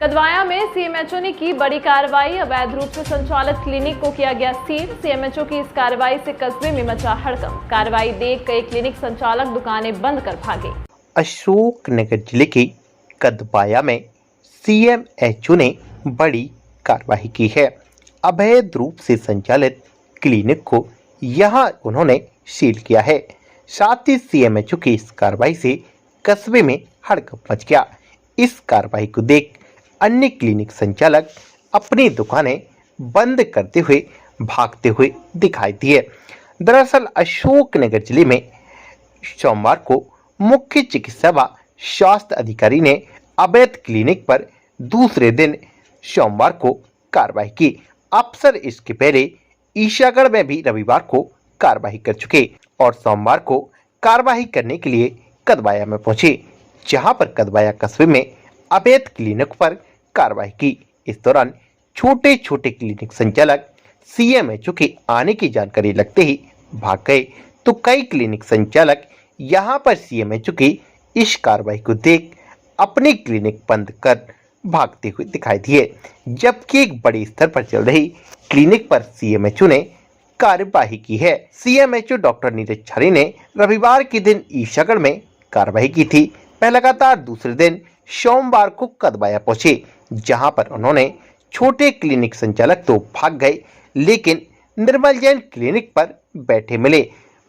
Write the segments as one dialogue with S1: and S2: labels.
S1: कदवाया में सीएमएचओ ने की बड़ी कार्रवाई। अवैध रूप से संचालित क्लिनिक को किया गया सील। सीएमएचओ की इस कार्रवाई से कस्बे में मचा हड़कंप। कार्रवाई देख कई क्लिनिक संचालक दुकानें बंद कर भागे।
S2: अशोकनगर जिले के कदवाया में सीएमएचओ ने बड़ी कार्रवाई की है। अवैध रूप से संचालित क्लिनिक को यहां उन्होंने सील किया है। साथ ही सीएमएचओ की इस कार्रवाई से कस्बे में हड़कंप मच गया। इस कार्रवाई को देख अन्य क्लिनिक संचालक अपनी दुकानें बंद करते हुए भागते हुए दिखाई दिए। दरअसल अशोकनगर जिले में सोमवार को मुख्य चिकित्सा व स्वास्थ्य अधिकारी ने अवैध क्लिनिक पर दूसरे दिन सोमवार को कार्रवाई की। अफसर इसके पहले ईसागढ़ में भी रविवार को कार्रवाई कर चुके और सोमवार को कार्रवाई करने के लिए कदवाया में पहुंचे, जहां पर कदवाया कस्बे में अवैध क्लिनिक पर कार्रवाई की। इस दौरान छोटे छोटे क्लिनिक संचालक सीएमएचओ के आने की जानकारी लगते ही भाग गए, तो कई क्लिनिक संचालक यहां पर सीएमएचओ की इस कार्रवाई को देख अपनी क्लिनिक बंद कर भागते हुए दिखाई दिए। जबकि एक बड़े स्तर पर चल रही क्लिनिक पर सीएमएचओ ने कार्यवाही की है। सीएमएचओ डॉक्टर नीरज छारी ने रविवार के दिन ईसागढ़ में कार्रवाई की थी। वह लगातार दूसरे दिन सोमवार को कदवाया पहुंचे, जहां पर उन्होंने छोटे क्लिनिक संचालक तो भाग गए, लेकिन निर्मल जैन क्लिनिक पर बैठे मिले।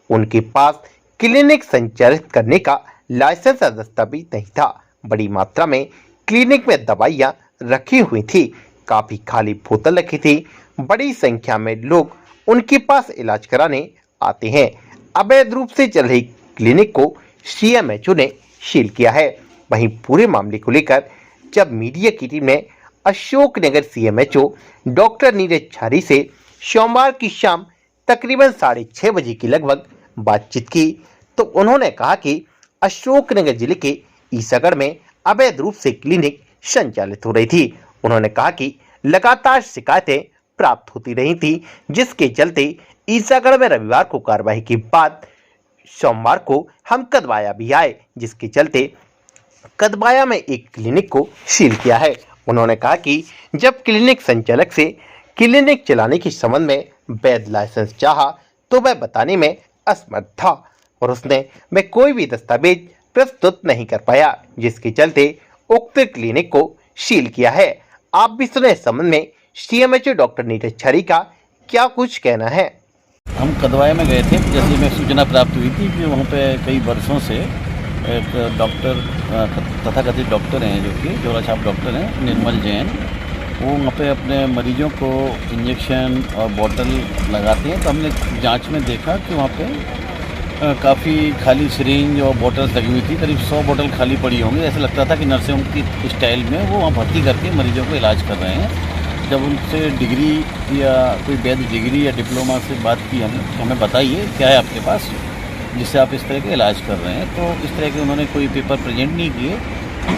S2: उनके पास क्लिनिक संचालित करने का लाइसेंस या दस्तावेज नहीं था। बड़ी मात्रा में क्लिनिक में दवाइयां रखी हुई थी, काफी खाली बोतल रखी थी। बड़ी संख्या में लोग उनके पास इलाज कराने आते हैं। अवैध रूप से चल रही क्लिनिक को सीएमएचओ ने सील किया है। वहीं पूरे मामले को लेकर जब मीडिया की टीम ने अशोकनगर सीएमएचओ डॉक्टर नीरज छारी से सोमवार की शाम तकरीबन 6:30 बजे के लगभग बातचीत की, तो उन्होंने कहा कि अशोकनगर जिले के ईसागढ़ में अवैध रूप से क्लिनिक संचालित हो रही थी। उन्होंने कहा कि लगातार शिकायतें प्राप्त होती रही थी, जिसके चलते ईसागढ़ में रविवार को कार्रवाई के बाद सोमवार को हम कदवाया भी आए, जिसके चलते कदवाया में एक क्लिनिक को सील किया है। उन्होंने कहा कि जब क्लिनिक संचालक से क्लिनिक चलाने के संबंध में वैध लाइसेंस चाहा तो वह बताने में असमर्थ था और उसने वह कोई भी दस्तावेज प्रस्तुत नहीं कर पाया, जिसके चलते उक्त क्लिनिक को सील किया है। आप भी सुने इस संबंध में सीएमएचओ डॉक्टर नीरज छारी का क्या कुछ कहना है।
S3: हम कदवाया में गए थे, जैसे हमें सूचना प्राप्त हुई थी कि वहाँ पे कई वर्षों से एक डॉक्टर तथाकथित डॉक्टर हैं, जो कि जोरा छाप डॉक्टर हैं, निर्मल जैन, वो वहाँ पे अपने मरीजों को इंजेक्शन और बोतल लगाते हैं। तो हमने जांच में देखा कि वहाँ पे काफ़ी खाली सिरिंज और बोतल्स लगी हुई थी। करीब 100 बोतल खाली पड़ी होंगी। ऐसा लगता था कि नर्सिंग की स्टाइल में वो वहाँ भर्ती करके मरीजों को इलाज कर रहे हैं। जब उनसे डिग्री या कोई वैध डिग्री या डिप्लोमा से बात की हमें बताइए क्या है आपके पास जिससे आप इस तरह के इलाज कर रहे हैं, तो इस तरह के उन्होंने कोई पेपर प्रेजेंट नहीं किए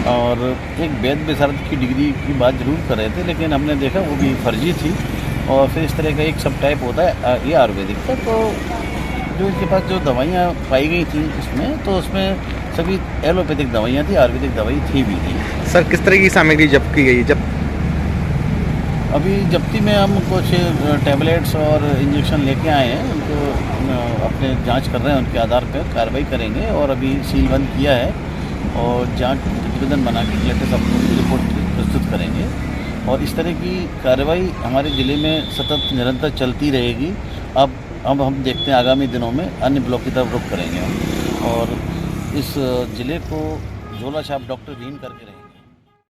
S3: और एक वैध विशारद की डिग्री की बात जरूर कर रहे थे, लेकिन हमने देखा वो भी फर्जी थी। और फिर इस तरह का एक सब टाइप होता है, ये आयुर्वेदिक था। तो जो इसके पास जो दवाइयाँ पाई गई थी इसमें, तो उसमें सभी एलोपैथिक दवाइयाँ थी, आयुर्वेदिक दवाई थी भी थी।
S4: सर, किस तरह की सामग्री जब्त की गई?
S3: अभी जब्ती में हम कुछ टैबलेट्स और इंजेक्शन लेके आए हैं, उनको अपने जांच कर रहे हैं, उनके आधार पर कार्रवाई करेंगे। और अभी सीलबंद किया है और जांच प्रतिवेदन बना के लेटेस्ट अपनी रिपोर्ट प्रस्तुत करेंगे। और इस तरह की कार्रवाई हमारे ज़िले में सतत निरंतर चलती रहेगी। अब हम देखते हैं आगामी दिनों में अन्य ब्लॉक की तरफ रुख करेंगे हम, और इस ज़िले को झोला छाप डॉक्टर हीन करके रहेंगे।